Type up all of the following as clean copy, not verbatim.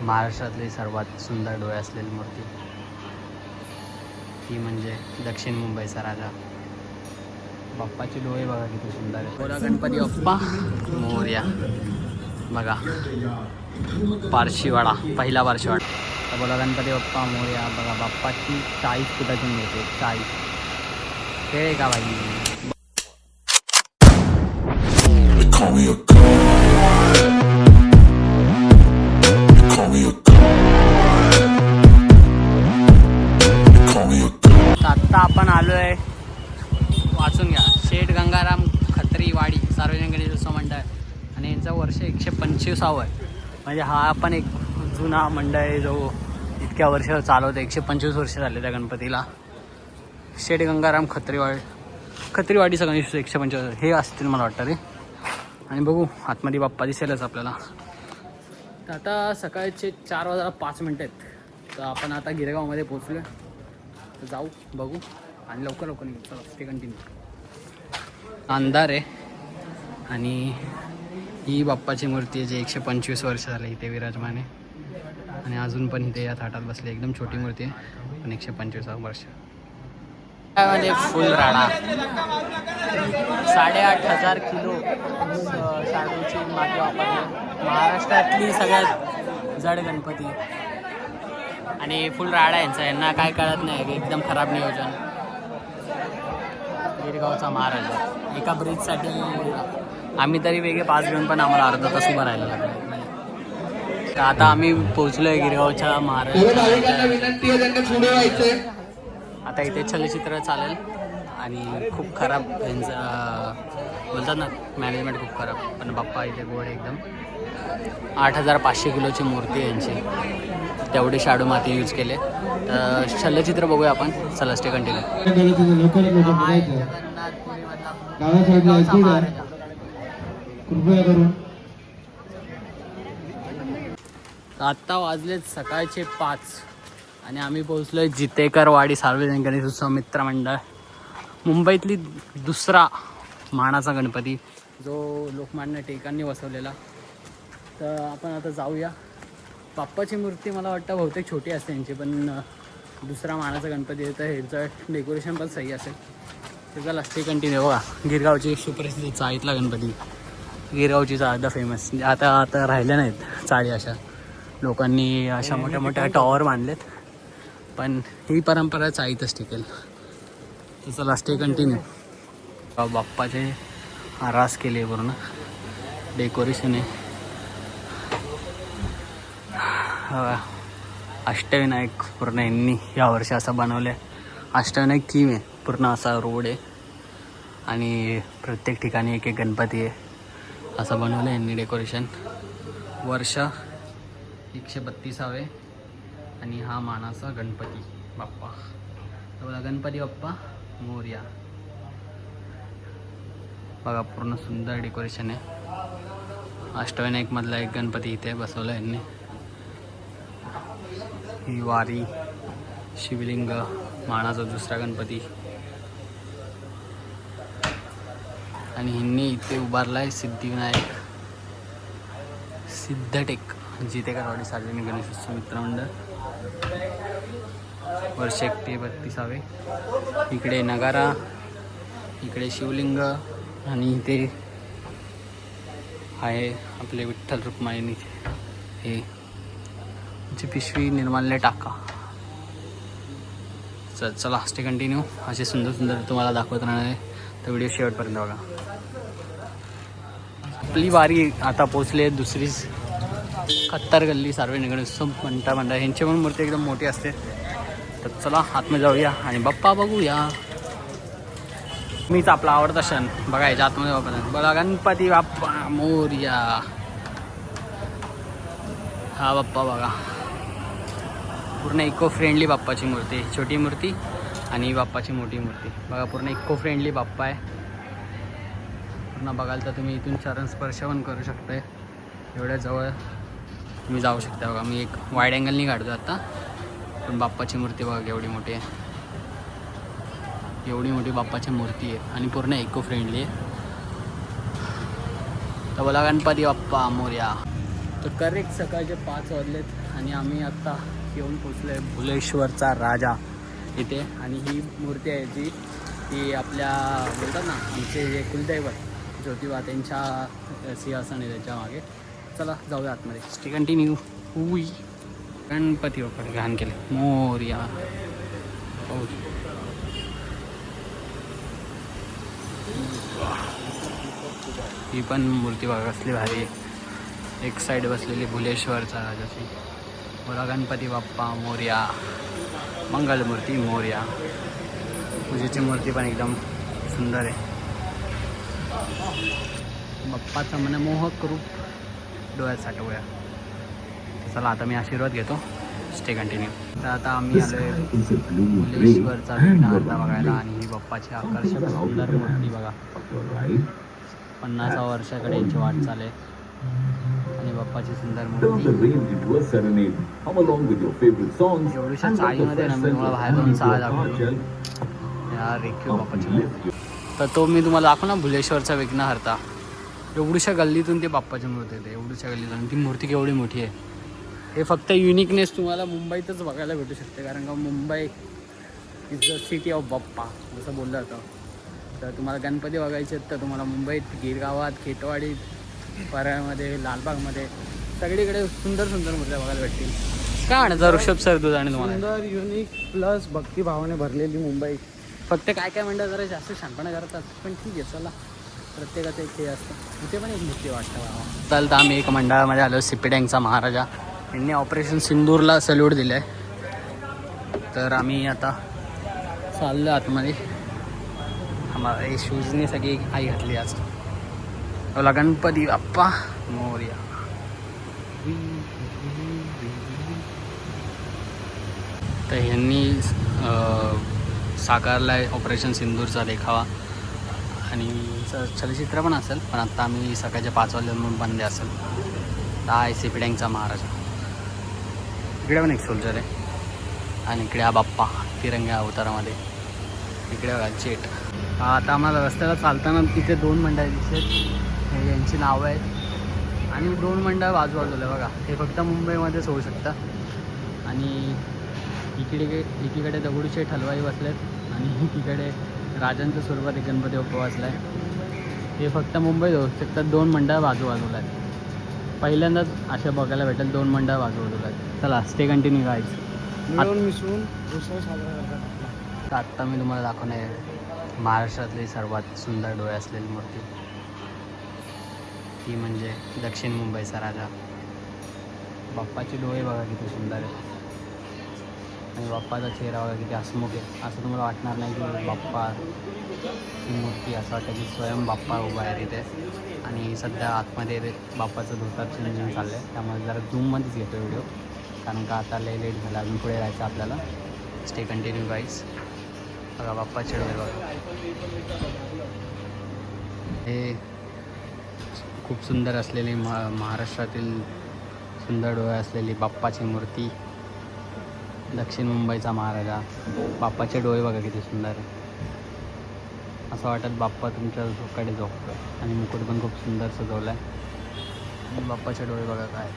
महाराष्ट्रातली सर्वात सुंदर डोळे असलेली मूर्ती ती म्हणजे दक्षिण मुंबईचा राजा बाप्पाचे डोळे बघा किती सुंदर आहे. बोला गणपती बाप्पा मोरया. बघा पारशीवाडा, पहिला पारशीवाडा. तर बोला गणपती बाप्पा मोरया. बघा बाप्पाची 40 फुटाची मूर्ती आहे. 40 खेळ का बाई. आत्ता आपण आलोय, वाचून घ्या, शेठ गंगाराम खत्रीवाडी सार्वजनिक गणेश उत्सव मंडळ आणि यांचं वर्ष 125 आहे. म्हणजे हा पण एक जुना मंडळ आहे जो इतक्या वर्ष चालवतं. 125 वर्ष झाले त्या गणपतीला. शेठ गंगाराम खत्रीवाडीचा गणेश उत्सव 125 हे असतील मला वाटतं रे. आणि बघू आतमध्ये बाप्पा दिसेलच आपल्याला. तर आता सकाळचे 4:05 आहेत. तर आपण आता गिरगावमध्ये पोचलो. तर जाऊ बघू आणि लवकर निघू. चला ते कंटिन्यू. अंधार आहे आणि ही बाप्पाची मूर्ती आहे जी 125 वर्ष झाली इथे विराजमान आहे. आणि अजून पण इथे या थाटात बसले. एकदम छोटी मूर्ती आहे पण 125 वर्ष. त्यामध्ये फुल राडा 8,500 किलो शाडूची माती वापरली. महाराष्ट्रातली सगळ्यात जड गणपती आणि फुल राडा यांना काय कळत नाही. एकदम खराब नियोजन. गिरगावचा महाराजा एका ब्रिजसाठी आम्ही तरी वेगळे पास घेऊन पण आम्हाला अर्धा तास उभं राहायला लागलं. तर आता आम्ही पोहोचलो आहे गिरगावच्या महाराजा. आता इथे चलचित्र चालेल आणि खूप खराब यांचं बोलतात ना मॅनेजमेंट खूप खराब. पण बाप्पा इथे गोड एकदम. 8,500 किलोची मूर्ती आहे यांची. तेवढी शाडू माती यूज केले. तर चलचित्र बघूया आपण. चला स्टे कंटिन्यू. आत्ता वाजलेत सकाळचे 5 आणि आम्ही पोहोचलोय जितेकरवाडी सार्वजनिक गणेश उत्सव मित्र मंडळ. मुंबईतली दुसरा मानाचा गणपती जो लोकमान्य टिळकांनी बसवलेला. तर आपण आता जाऊया. बाप्पाची मूर्ती मला वाटतं बहुतेक छोटी असते यांची, पण दुसरा मानाचा गणपती आहे तर ह्याचं डेकोरेशन पण सही असेल. त्याचा लास्टी कंटिन्यू बघा. गिरगावची सुप्रसिद्ध चाळीतला गणपती. गिरगावची चाळ फेमस. आता राहिल्या नाहीत चाळी अशा. लोकांनी अशा मोठ्या मोठ्या टॉवर बांधलेत पण ही परंपरा चाळीतच टिकेल. त्याचा लास्टी कंटिन्यू. बाप्पाचे आरास केले पूर्ण. डेकोरेशन आहे. अष्टविनायक पूर्ण यांनी यावर्षी असं बनवलं आहे. अष्टविनायक थीम आहे. पूर्ण असा रोड आहे आणि प्रत्येक ठिकाणी एक गणपती आहे असं बनवलं यांनी डेकोरेशन. वर्ष 132 आणि हा मानाचा गणपती बाप्पा. तर बघा गणपती बाप्पा मोरया. बघा पूर्ण सुंदर डेकोरेशन आहे. अष्टविनायकमधला एक गणपती इथे बसवला यांनी. ही वारी, शिवलिंग, मानाचा दुसरा गणपती आणि ह्यांनी इथे उभारला आहे सिद्धिविनायक सिद्धटेक जितेकरवाडी सार्वजनिक गणेश उत्सव मित्रमंडळ. वर्ष 132. इकडे नगारा, इकडे शिवलिंग आणि इथे आहे आपले विठ्ठल रुक्माईनी हे ची पिशवी निर्माल्य टाका. चला स्टे कंटिन्यू. असे सुंदर सुंदर तुम्हाला दाखवत राहणार आहे. तर व्हिडिओ शेवटपर्यंत बघा. आपली वारी आता पोचली दुसरी खत्तर गल्ली सार्वजनिक गणेश मंडळ. ह्यांची पण मूर्ती एकदम मोठी असते. तर चला आतमध्ये जाऊया आणि बाप्पा बघूया. मीच आपला आवडता क्षण बघायचा आतमध्ये वापरत. बघा गणपती बाप्पा मोरया. हा बाप्पा बघा पूर्ण इको फ्रेंडली बाप्पाची मूर्ती. छोटी मूर्ती आणि बाप्पाची मोठी मूर्ती बघा. पूर्ण इको फ्रेंडली बाप्पा आहे. पूर्ण बघाल तर तुम्ही इथून चरण स्पर्श पण करू शकताय. एवढ्या जवळ तुम्ही जाऊ शकता. बघा मी एक वाईड अँगलनी काढतो आता. पण बाप्पाची मूर्ती बघा एवढी मोठी आहे. एवढी मोठी बाप्पाची मूर्ती आहे आणि पूर्ण इको फ्रेंडली आहे. तर बोला गणपती बाप्पा मोरया. तर करेक्ट सकाळचे 5 वाजलेत आणि आम्ही आत्ता येऊन पोचलो आहे भुलेश्वरचा राजा इथे. आणि ही मूर्ती आहे ती आपल्या बोलतात ना आमचे जे कुलदैवत ज्योतिबा त्यांच्या सिंहासन आहे त्याच्या मागे. चला जाऊया आतमध्ये. Stay continue. हुई गणपती बाप्पा घाण केले मोरया. ही पण मूर्ती बघा कसली भारी आहे. एक साईड बसलेली भुलेश्वरचा राजाची. बोला गणपती बाप्पा मोरया. मंगलमूर्ती मोरया. पूजेची मूर्ती पण एकदम सुंदर आहे. बाप्पाचं मनमोहक रूप डोळ्यात साठवूया. चला आता मी आशीर्वाद घेतो. Stay continue. तर आता आम्ही आलो आहे भुलेश्वरचा विघ्नहर्ता बघायला. आणि ही बाप्पाची आकर्षक सुंदर मूर्ती बघा. 50 वर्षाकडे यांची वाट चालेल. आणि बाप्पाची सुंदर मूर्ती एवढ्याशा चाळीमध्ये ना मी तुम्हाला बाहेरून सहा दाखवतो या रेखीव बाप्पाची मूर्ती. तर तो मी तुम्हाला दाखव ना भुलेश्वरचा विघ्नहर्ता. एवढ्याशा गल्लीतून ते बाप्पाची मूर्ती येते. एवढ्याशा गल्लीतून ती मूर्ती केवढी मोठी आहे. हे फक्त युनिकनेस तुम्हाला मुंबईतच बघायला भेटू शकते. कारण का Mumbai is the city of Bappa असं बोललं जातं. तर तुम्हाला गणपती बघायचे आहेत तर तुम्हाला मुंबईत गिरगावात, खेतवाडीत, परळमध्ये, लालबागमध्ये सगळीकडे सुंदर सुंदर मूर्त्या बघायला भेटतील. काय म्हणायचं ऋषभ सर तुझं आणि तुम्हाला? सुंदर, युनिक प्लस भक्तिभावाने भरलेली मुंबई. फक्त काय काय मंडळ जरा जास्त शांतपणा करतात. पण ठीक आहे चला, प्रत्येकाचं एक हे असतं. इथे पण एक मूर्ती वाटतं बाबा. चालतं आम्ही एक मंडळामध्ये आलो सिपिडँगचा महाराजा. यांनी ऑपरेशन सिंदूरला सल्यूट दिलं आहे. तर आम्ही आता चाललो आतमध्ये. आम्हाला हे शूजने सगळी आई घातली आज. बोला गणपती बाप्पा मोरया. तर ह्यांनी साकारला आहे ऑपरेशन सिंदूरचा देखावा. आणि चलचित्र पण असेल. पण आत्ता आम्ही सकाळच्या 5 वाजल्यापासून बंद असेल. हा आहे सिपिडँगचा महाराजा. इकडे पण एक सोल्जर आहे. आणि इकडे हा बाप्पा तिरंग्या अवतारामध्ये. इकडे बघा जेट. आता आम्हाला रस्त्याला चालताना तिथे 2 मंडळ दिसतात. यांची नावं आहेत. आणि 2 मंडळ बाजूबाजूला बघा. हे फक्त मुंबईमध्येच होऊ शकतं. आणि एकीकडे दगडूशेठ हलवाई बसलेत. आणि एकीकडे राजांच्या स्वरूपात एक गणपती बाप्पा बसला आहे. हे फक्त मुंबईत होऊ शकतात. 2 मंडळ बाजूबाजूला आहेत. पहिल्यांदाच अशा बघायला भेटेल 2 मंडळ बाजूबाजूला आहेत. चला स्टे कंटिन्यू गाईज. मिळून मिसळून उत्सव साजरा करतात. तर आत्ता मी तुम्हाला दाखवणार आहे महाराष्ट्रातली सर्वात सुंदर डोळे असलेली मूर्ती. ती म्हणजे दक्षिण मुंबईचा राजा. बाप्पाचे डोळे बघा किती सुंदर आहेत. आणि बाप्पाचा चेहरा बघा किती हसमुख आहे. असं तुम्हाला वाटणार नाही की बाप्पा ही मूर्ती असं वाटतं की स्वयं बाप्पा उभा आहे तिथे. आणि सध्या आतमध्ये बाप्पाचं धोतारचं नियोजन चाललं आहे. त्यामुळे जरा झूममध्येच घेतो व्हिडिओ. कारण का आता लय लेट झाला. अजून पुढे राहायचं आपल्याला. Stay continue guys. बघा बाप्पाचे डोळे बघा. हे खूप सुंदर असलेली महाराष्ट्रातील सुंदर डोळे असलेली बाप्पाची मूर्ती. दक्षिण मुंबईचा महाराजा. बाप्पाचे डोळे बघा किती सुंदर आहे. असं वाटत बाप्पा तुमच्या कडे झोपतो. आणि मुकुट पण खूप सुंदर सजवला आहे. आणि बाप्पाचे डोळे बघा काय.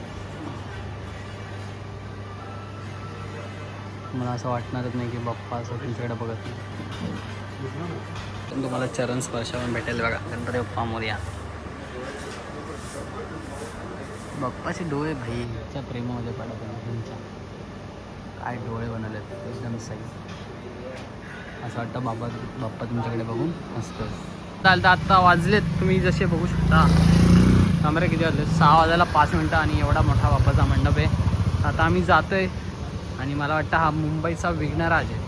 मला असं वाटणारच नाही की बाप्पा असं तुमच्याकडे बघत नाही. पण तुम्हाला चरण स्पर्श पण भेटेल बघा. गणपती बाप्पा मोरया. बाप्पाचे डोळे भाईच्या प्रेमामध्ये पडत आहे. तुमच्या काय डोळे बनवलेत एकदम सही. असं वाटतं बाप्पा तुमच्याकडे बघून असतं. चालतं आत्ता वाजलेत तुम्ही जसे बघू शकता. कमरे किती वाजले? 6 वाजायला 5 मिनटं. आणि एवढा मोठा बाप्पाचा मंडप आहे. आता आम्ही जातो आहे. आणि मला वाटतं हा मुंबईचा विघ्नराज आहे.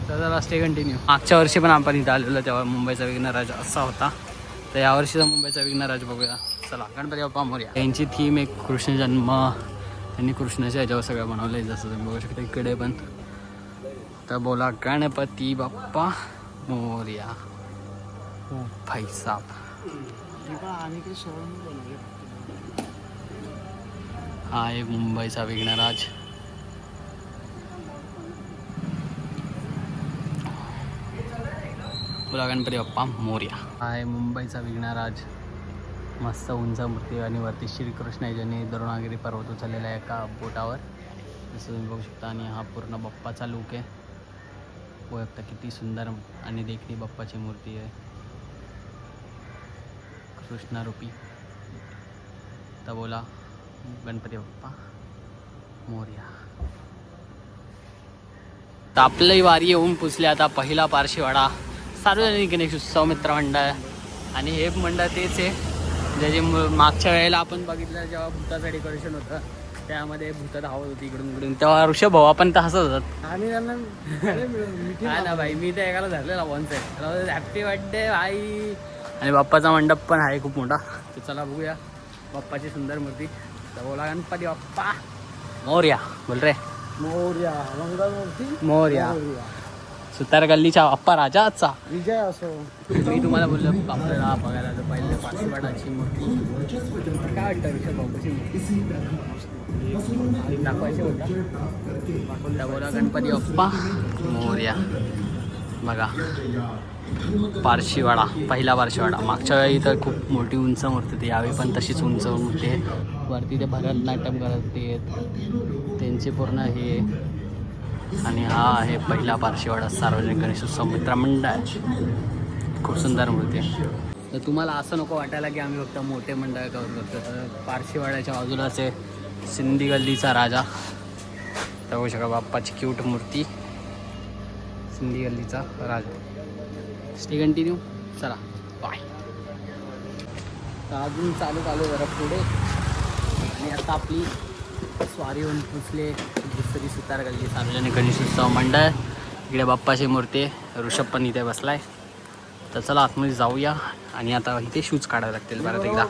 तर जरा स्टे कंटिन्यू. मागच्या वर्षी पण आपण इथं आलेलो तेव्हा मुंबईचा विघ्नराज असा होता. तर यावर्षीचा मुंबईचा विघ्नराज बघूया. चला गणपती बाप्पा मोरया. यांची थीम एक कृष्ण जन्म. त्यांनी कृष्णाच्या ह्याच्यावर सगळं बनवलं आहे जसं तुम्ही बघू शकता इकडे पण. तर बोला गणपती बाप्पा मोरया. हो भाई साहब. हा आहे मुंबईचा विघ्नराज. बोला गणपती बाप्पा मोरया. हा आहे मुंबईचा विघ्नराज. मस्त उंच मूर्ती आणि वरती श्रीकृष्ण ज्यांनी द्रोणागिरी पर्वत उचललेला आहे एका बोटावर, जसं तुम्ही बघू शकता. आणि हा पूर्ण बाप्पाचा लूक आहे. बघू शकता किती सुंदर आणि देखणी बाप्पाची मूर्ती आहे, कृष्णारूपी. तर बोला गणपती बाप्पा मोरया. तर आपलंही वारी येऊन पुजले आता पहिला पारशीवाडा सार्वजनिक गणेश उत्सव मित्र मंडळ. आणि हे मंडळ तेच आहे ज्याची मागच्या वेळेला आपण बघितलं जेव्हा भूताचं डेकोरेशन होतं, त्यामध्ये भूत धावत होती इकडून इकडून, तेव्हा ऋषभ भाऊ आपण तर हसत होतात. आणि त्यांना काय ना भाई, मी तर एकाला धरलेला वॉन्स आहे, हॅपी बर्थडे भाई. आणि बाप्पाचा मंडप पण आहे खूप मोठा. तर चला बघूया बाप्पाची सुंदर मूर्ती. तर बोला गणपती बाप्पा मोरया. बोल रे मोरया. मंगलमूर्ती मोरया. सुतार गल्लीच्या बाप्पा राजाचा विजय असो. मी तुम्हाला बोललो आपल्याला बघायला तर पहिले पारशीवाडाची मूर्ती काय वाटतं ऋषभ भाऊ कशी मूर्ती दाखवायची होता. तर बोला गणपती बाप्पा मोरया. बघा पारशीवाडा, पहिला पारशीवाडा. मागच्या वेळी तर खूप मोठी उंच मूर्ती होती, यावेळी पण तशीच उंच मूर्ती आहे. वरती ते भरतनाट्यम करत आहेत त्यांचे पूर्ण हे. आणि हा आहे पहिला पारशीवाडा सार्वजनिक गणेश उत्सव मित्र मंडळ. खूप सुंदर मूर्ती आहे. तर तुम्हाला असं नको वाटायला की आम्ही फक्त मोठे मंडळ कवर करतो. तर पारशीवाड्याच्या बाजूलाच आहे सिंधी गल्लीचा राजा. तर बघू शका बाप्पाची क्यूट मूर्ती, सिंधी गल्लीचा राजा. Stay continue. चला बाय. तर अजून चालू जरा पुढे. आणि आता आपली स्वारी होऊन पुजले दुसरी सुतार गल्ली सार्वजनिक गणेश उत्सव मंडळ. इकडे बाप्पाची मूर्ती आहे, ऋषभ पण इथे बसलाय. तर चला आतमध्ये जाऊया. आणि आता इथे शूज काढावे लागतील परत एकदा.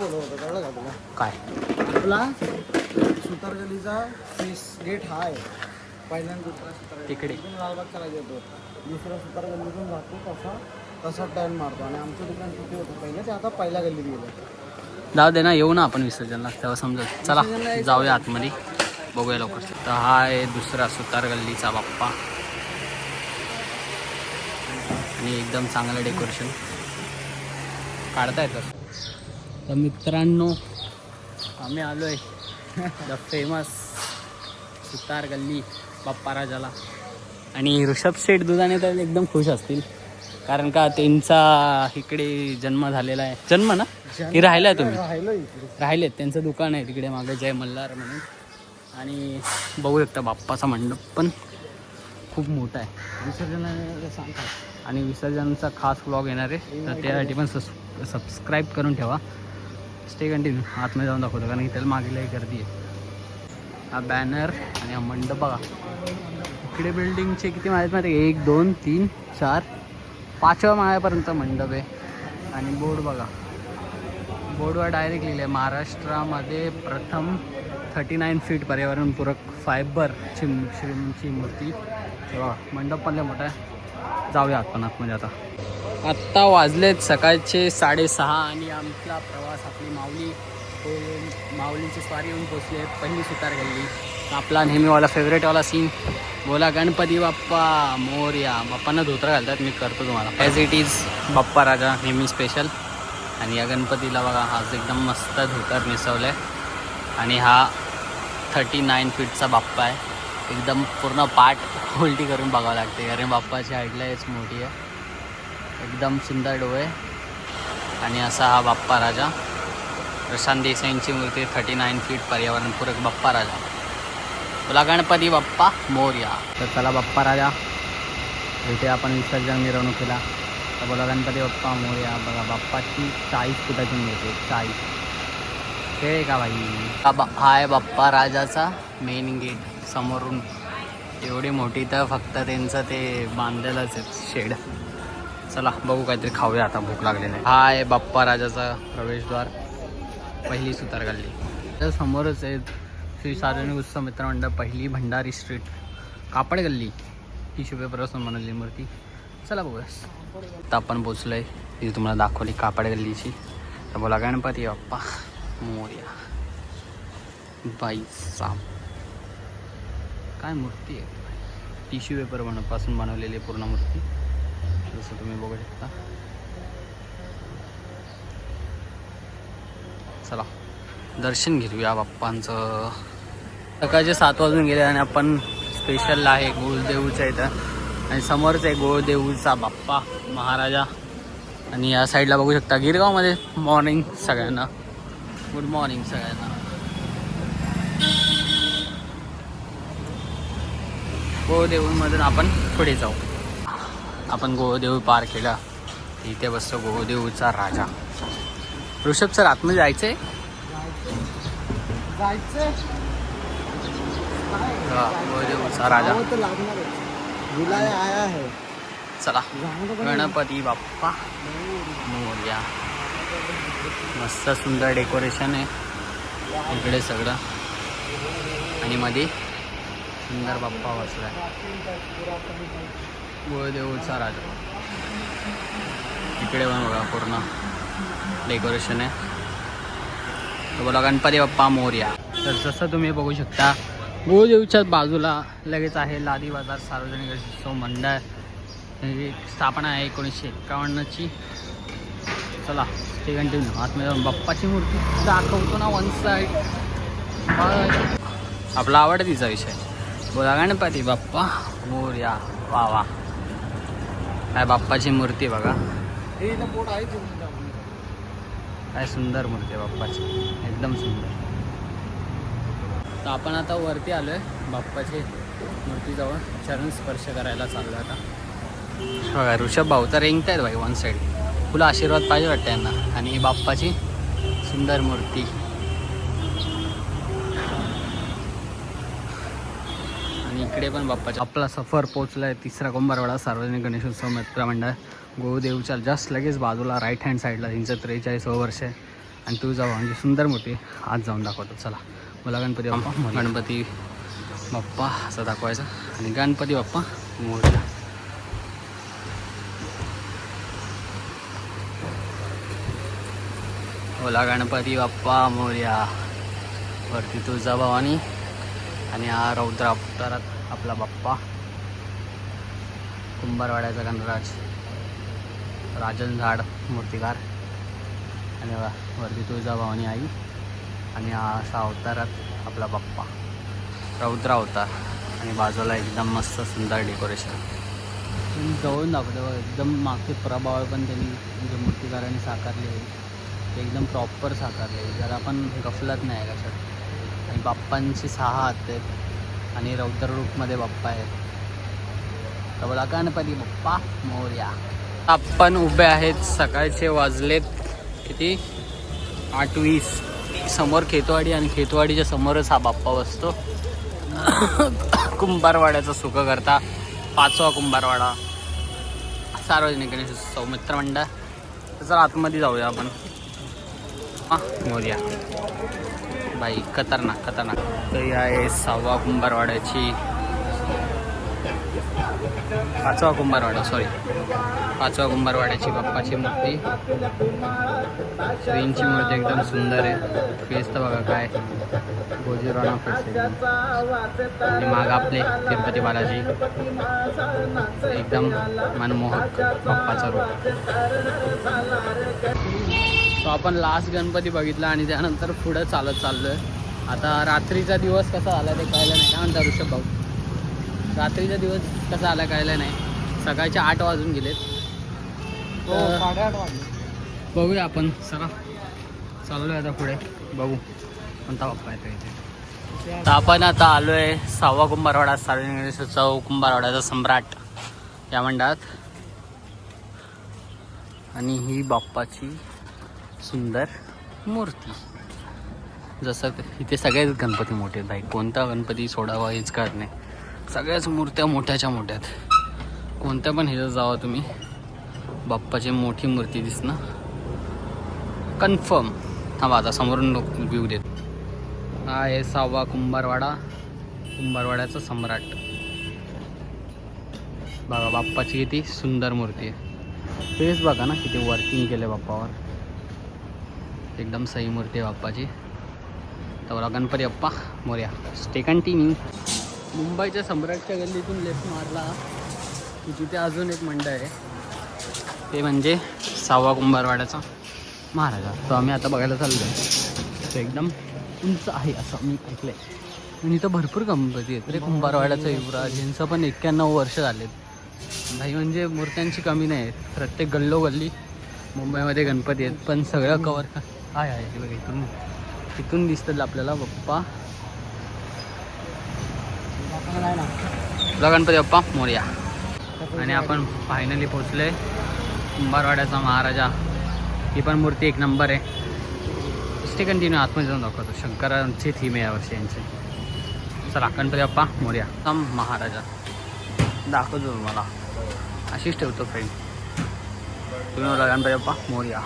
काय आपला सुतार गल्लीचा फेस गेट हा आहे. पहिल्यांदा दुसरा सुतार तिकडे लालबागच्या येतो, दुसरा सुतार गल्लीतून जातो तसा टर्न मारतो. आणि आमचं दुकान किती होतं पहिलं ते आता पहिल्या गल्लीत गेलं. जाऊ दे ना, येऊ ना आपण विसर्जनला तेव्हा समजत. चला जाऊया आतमध्ये, बघूया लवकर. तर हा आहे दुसरा सुतार गल्लीचा बाप्पा. आणि एकदम चांगलं डेकोरेशन काढता येतं. तर मित्रांनो आम्ही आलो आहे द फेमस सुतार गल्ली बाप्पा राजाला. आणि ऋषभ शेठ दुधाने तर एकदम खुश असतील, कारण का त्यांचा इकडे जन्म झालेला आहे. जन्म ना की राहिला तुम्ही? राहिलेत. त्यांचं दुकान आहे तिकडे मागे जय मल्हार म्हणून. आणि बघू शकता बाप्पाचा मंडप पण खूप मोठा आहे. विसर्जनाला सांगतात आणि विसर्जनाचा खास व्लॉग येणार आहे, तर त्यासाठी पण सबस्क्राईब करून ठेवा. Stay continue. आतमध्ये जाऊन दाखवतो कारण इथे मागेला गर्दी आहे. हा बॅनर आणि हा मंडप बघा. इकडे बिल्डिंगचे किती माहिती माहिती 1 2 3 4 5व्या माळ्यापर्यंत मंडप आहे. आणि बोर्ड बघा, बोर्डवर डायरेक्ट लिहिलं आहे महाराष्ट्रामध्ये प्रथम 39 फीट पर्यावरणपूरक फायबरची श्रींची मूर्ती. तेव्हा मंडप पण लय मोठा आहे. जाऊया आपण आतमध्ये आता. आत्ता वाजलेत सकाळचे 6:30 आणि आमचा प्रवास आपली माऊलीची स्वारी येऊन पोचली आहे पहिली सुतार गल्ली. आपला नेहमीवाला फेवरेटवाला सीन बोला गणपती बाप्पा मोरया. बाप्पांना धोतर घालतात, मी करतो तुम्हाला ॲज इट इज बाप्पा राजा नेहमी स्पेशल. आणि या गणपतीला बघा आज एकदम मस्त धोतर नेसवलं आहे. आणि हा 39 फीटचा बाप्पा आहे. एकदम पूर्ण पाठ उलटी करून बघावं लागते कारण बाप्पाची हाईटलाच मोठी आहे. एकदम सुंदर डोळे. आणि असा हा बाप्पा राजा. प्रशांत देसाईंची मूर्ती 39 फीट पर्यावरणपूरक बाप्पा राजा. बोला गणपती बाप्पा मोरया. तर चला बाप्पा राजा इथे आपण विसर्जन मिरवणुकीला. तर बोला गणपती बाप्पा मोरया. बघा बाप्पाची 40 फुटाची मूर्ती आहे. 40 हे का भाई. हा आहे बाप्पा राजाचा मेन गेट समोरून. एवढी मोठी तर फक्त त्यांचं ते बांधलेलंच आहे शेड. चला बघू काहीतरी खाऊया आता, भूक लागलेली आहे. हा आहे बाप्पा राजाचा प्रवेशद्वार पहिली सुतार गल्ली. तर समोरच आहे श्री सार्वजनिक उत्सव मित्रमंडळ पहिली भंडारी स्ट्रीट कापड गल्ली. टिश्यू पेपरपासून बनवलेली मूर्ती. चला बघूया. आता आपण पोचलो आहे तिथे तुम्हाला दाखवली कापड गल्लीची. तर बोला गणपती बाप्पा मोरया. बाई साप काय मूर्ती आहे. टिश्यू पेपर पासून बनवलेली पूर्ण मूर्ती जसं तुम्ही बघू शकता. चला दर्शन घेऊया बाप्पांचं. सकाळचे 7 वाजून गेले आणि आपण स्पेशल आहे गोळदेऊच्या इथं. आणि समोरच आहे गोळदेऊचा बाप्पा महाराजा. आणि या साईडला बघू शकता गिरगावमध्ये मॉर्निंग सगळ्यांना. गुड मॉर्निंग सगळ्यांना. गोळदेऊमधून आपण पुढे जाऊ. आपण गोळदेऊ पार केला. इथे बसतो गोळदेऊचा राजा. ऋषभ सर आतमध्ये जायचंय. गोळदेऊचा राजा. चला गणपती बाप्पा मोरया. मस्त सुंदर डेकोरेशन आहे इकडे सगळं. आणि मध्ये सुंदर बाप्पा बसलाय. गोळदेऊचा राजा. इकडे पण बघा पूर्ण डेकोरेशन आहे. तर बोला गणपती बाप्पा मोरया. तर जसं तुम्ही बघू शकता गोळदेऊच्या बाजूला लगेच आहे लादी बाजार सार्वजनिक गणेशोत्सव मंडळ. त्याची स्थापना आहे 1951ची. चला ते कंटिन्यू आतमध्ये जाऊन बाप्पाची मूर्ती दाखवतो ना. वन साईड आपला आवडतीचा विषय. बोला गणपती बाप्पा मोरया. वा वा काय बाप्पाची मूर्ती बघा. काय सुंदर मूर्ती आहे बाप्पाची. एकदम सुंदर. तर आपण आता वरती आलो आहे बाप्पाची मूर्तीजवळ. चरण स्पर्श करायला चाललो आता. बघा ऋषभ भाऊ तर रेंगत आहेत भाई वन साईड. फुलं आशीर्वाद पाहिजे वाटतं यांना. आणि बाप्पाची सुंदर मूर्ती. आणि इकडे पण बाप्पाचा आपला सफर पोचला आहे 3रा कुंभारवाडा सार्वजनिक गणेशोत्सव मित्र मंडळ. गोळदेऊच्या जस्ट लगेच बाजूला राईट हँड साईडला. त्यांचं 43 वर्ष आहे. आणि तू जाऊ म्हणजे सुंदर मूर्ती आज जाऊन दाखवतो. चला मला गणपती बाप्पा गणपती बाप्पा असं दाखवायचं. आणि गणपती बाप्पा मोरया. बोला गणपती बाप्पा मोरया. वरती तुळजाभवानी आणि हा रौद्र अवतारात आपला बाप्पा. कुंभारवाड्याचा गणराज राजन झाड मूर्तिकार. आणि वरती तुळजाभवानी आई. आणि हा असा अवतारात आपला बाप्पा रौद्र अवतार. आणि बाजूला एकदम मस्त सुंदर डेकोरेशन. जवळून दाखवतो एकदम. मागचे प्रभाव पण त्यांनी म्हणजे मूर्तिकारांनी साकारले आहे. ते एकदम प्रॉपर साकारले. जर आपण गफलत नाही कशात. आणि बाप्पांची 6 हात आहेत. आणि रौद्र रूपमध्ये बाप्पा आहेत. तर बोला गणपती बाप्पा मोरया. आपण उभे आहेत. सकाळचे वाजलेत किती 8:20. समोर खेतवाडी. आणि खेतवाडीच्या समोरच हा बाप्पा बसतो. कुंभारवाड्याचा सुख करता 5वा कुंभारवाडा सार्वजनिक गणेशोत्सव मित्रमंडळ. तर आतमध्ये जाऊया आपण. मोरया बाई खतरनाक खतरनाक. तर ही आहे 6वा कुंभारवाड्याची 5वा कुंभारवाडा 5वा कुंभारवाड्याची बाप्पाची मूर्ती. श्रींची मूर्ती एकदम सुंदर आहे. फेस तर बघा काय गोजीराना फेस आहे. आणि माग आपले तिरुपती बालाजी. एकदम मनमोहक बाप्पाचा रूप. तो आपण लास्ट गणपती बघितला. आणि त्यानंतर पुढं चालत चाललो आहे. आता रात्रीचा दिवस कसा आला ते कळलं नाही. काय म्हणता ऋषभ भाऊ. रात्रीचा दिवस कसा आला कळलं नाही. सकाळचे 8 वाजून गेलेत. 8:30 वाजले. बघूया आपण. चला चाललो आहे आता पुढे. बघू कोणता बाप्पा येतो इथे. तर आपण आता आलो आहे 6वा कुंभारवाडा सार्वजनिक गणेशोत्सव कुंभारवाड्याचा सम्राट या मंडळात. आणि ही बाप्पाची सुंदर मूर्ती. जसं इथे सगळेच गणपती मोठे आहेत भाई. कोणता गणपती सोडावा हेच कळत नाही. सगळ्याच मूर्त्या मोठ्याच्या मोठ्यात. कोणत्या पण ह्याच्यात जावा तुम्ही बाप्पाची मोठी मूर्ती दिसणं कन्फर्म. थांबा आता समोरून व्ह्यू देत. हा आहे 6वा कुंभारवाडा कुंभारवाड्याचा सम्राट. बघा बाप्पाची किती सुंदर मूर्ती आहे. फेस बघा ना किती वर्किंग केलं बाप्पावर. एकदम सही मूर्ती आहे बाप्पाची. तर गणपती बाप्पा मोरया. Stay continue. मुंबईच्या सम्राटच्या गल्लीतून लेफ्ट मारला की तिथे अजून एक मंडळ आहे. ते म्हणजे 6वा कुंभारवाड्याचा महाराजा. तो आम्ही आता बघायला चाललो आहे. शकतो एकदम उंच आहे असं मी ऐकलंय. आणि इथं भरपूर गणपती आहेत रे. कुंभारवाड्याचा युवराज यांचं पण 91 वर्ष झालेत. भाई म्हणजे मूर्त्यांची कमी नाही आहेत. प्रत्येक गल्लोगल्ली मुंबईमध्ये गणपती आहेत, पण सगळं कवर आहे हे बघा. इथून दिसतात आपल्याला बाप्पा. तुला गणपती बाप्पा मोरया. आणि आपण फायनली पोचलोय कुंभारवाड्याचा महाराजा. ही पण मूर्ती एक नंबर आहे. ते कंटिन्यू आतमध्ये जाऊन दाखवतो. शंकरांची थीम आहे यावर्षी यांची. चला गणपती बाप्पा मोरया. महाराजा दाखवतो मला, अशीच ठेवतो फ्रेंड. तुम्ही मला गणपती बाप्पा मोरया.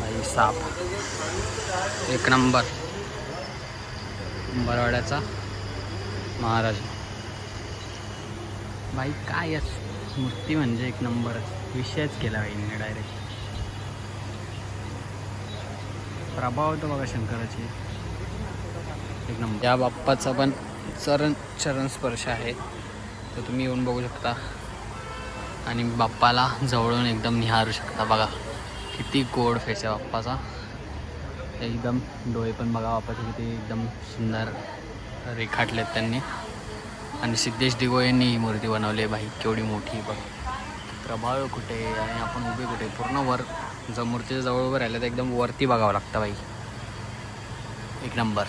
भाई साप एक नंबर. कुंभारवाड्याचा महाराजा. भाई काय मूर्ती म्हणजे एक नंबरच. विषयच केला भाईने डायरेक्ट. प्रभाव होतो बघा शंकराची एक नंबर. या बाप्पाचा पण चरण स्पर्श आहे, तर तुम्ही येऊन बघू शकता आणि बाप्पाला जवळून एकदम निहारू शकता. बघा किती गोड फेस आहे बाप्पाचा. एकदम डोळे पण बघा बाप्पाचे किती एकदम सुंदर रेखाटलेत त्यांनी. आणि सिद्धेश दिगो यांनी ही मूर्ती बनवली आहे. भाई केवढी मोठी बघ. प्रभाव कुठे आणि आपण उभे कुठे. पूर्ण वर जर मूर्तीच्या जवळ उभं राहिलं तर एकदम वरती बघावं लागतं भाई. एक नंबर.